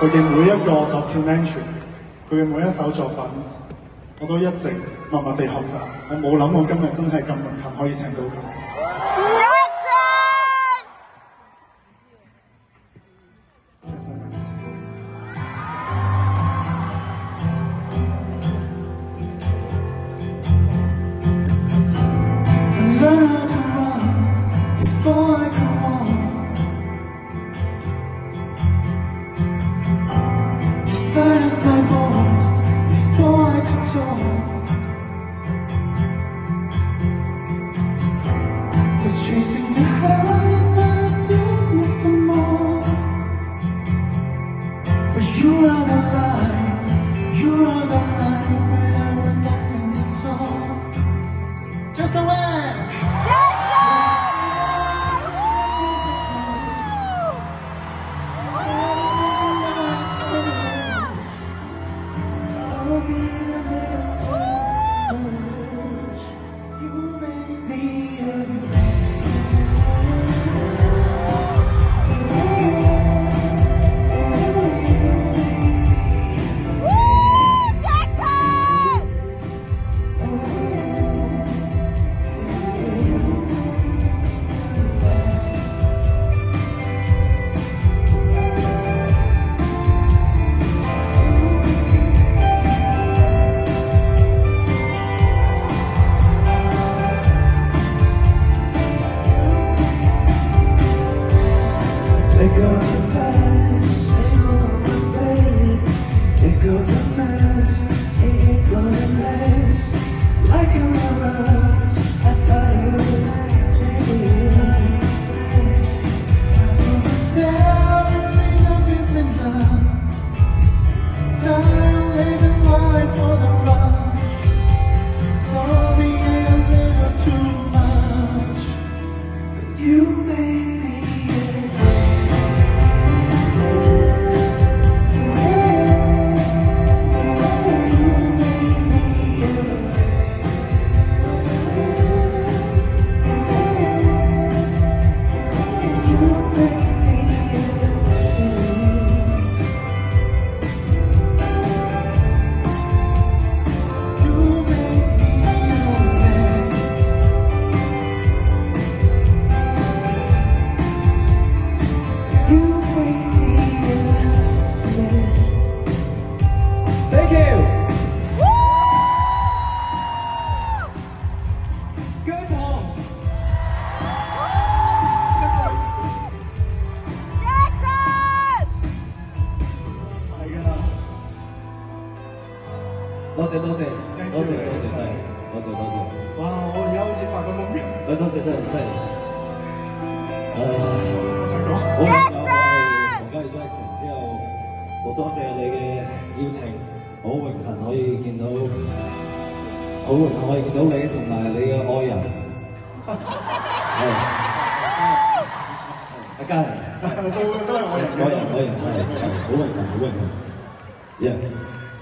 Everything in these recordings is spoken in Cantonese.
佢嘅每一個 documentary， 佢嘅每一首作品，我都一直默默地學習。我冇諗過今日真係咁榮幸可以請到佢。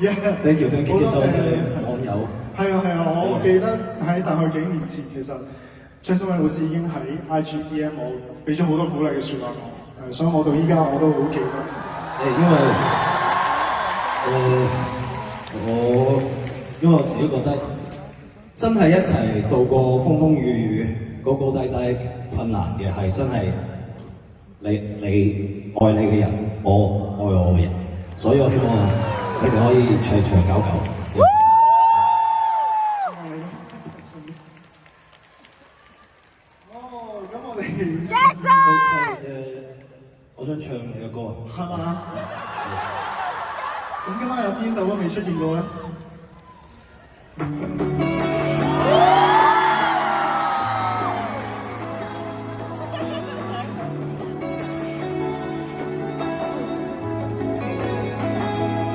Thank you， 其實網友係啊，我記得喺大概幾年前，其實張心偉老師已經喺 IGDM 我俾咗好多鼓勵嘅説話我，所以我到依家我都好記得。因為我自己覺得真係一齊度過風風雨雨、高高低低、困難嘅係真係你愛你嘅人，我愛我嘅人，所以我希望你哋可以長長久久。咁我哋我想唱你嘅歌。係嘛？咁今晚有邊首歌未出現過咧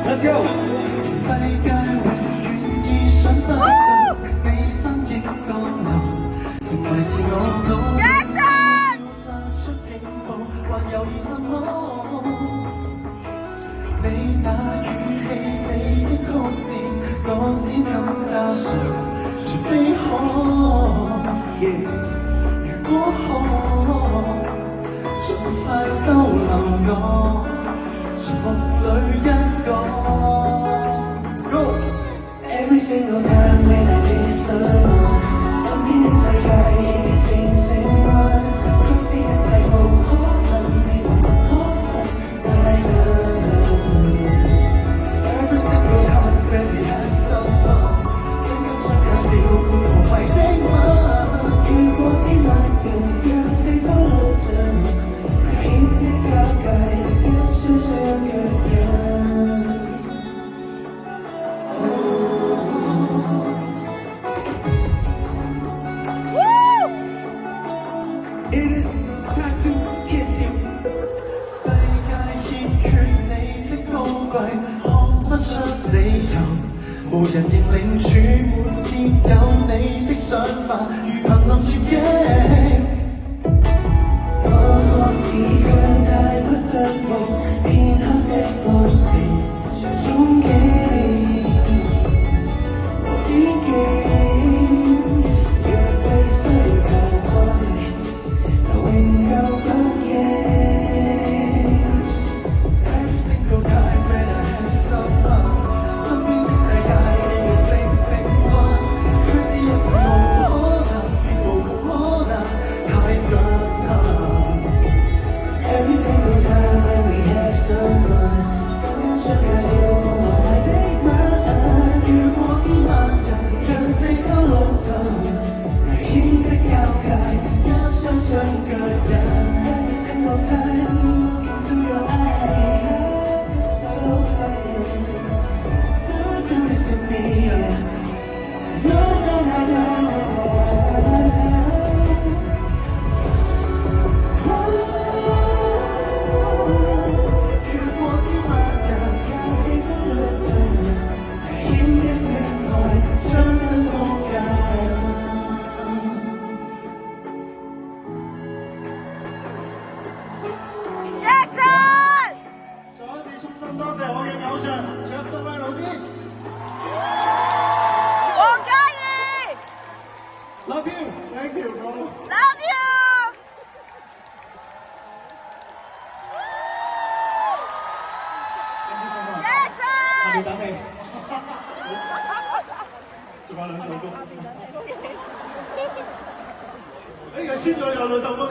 ？Let's go！ 世界永遠意想不到，你身影降臨，成為是我腦裏要發出警報，還猶豫什麼？你那語氣，你的曲線，我只敢詐想，除非可，如果可，盡快收留我，從夢裏。single time when I need someone， 身邊的世界已靜靜運，即使一切無可能，你無可能太真。Every single time when we have some fun， 緊緊相隔了半毫米的吻，越過千萬人，讓四方路盡，危險的交界，一雙雙腳印。It is time to kiss you， 世界欠缺你的高貴，看不出理由，無人認領主只有你的想法，如瀕臨絕境。我只腳太不向往，片刻的愛情憧憬，無止境，若被需求愛。永久供應 Every single time when I have someone， 身邊的世界已成成溫，驅使一切無可能，別無窮可能，太震撼。Every single time when we have someone， 緊緊相隔了無何謂的吻，越過千萬人，讓四周路盡，危險的交界。雙雙腳印 Every single time looking through your eyes So bad Don't do this to me No, no, no, no, no, no, no, no. 越過千萬人，讓氣氛落盡，危險一片愛，將燈光隔斷。多謝我嘅偶像Justin Wang老師，黃嘉怡 ，Love you， Thank you bro， ，Love you。Thank you so much， 下面等你。仲有兩首歌，哎呀，穿咗有兩首歌。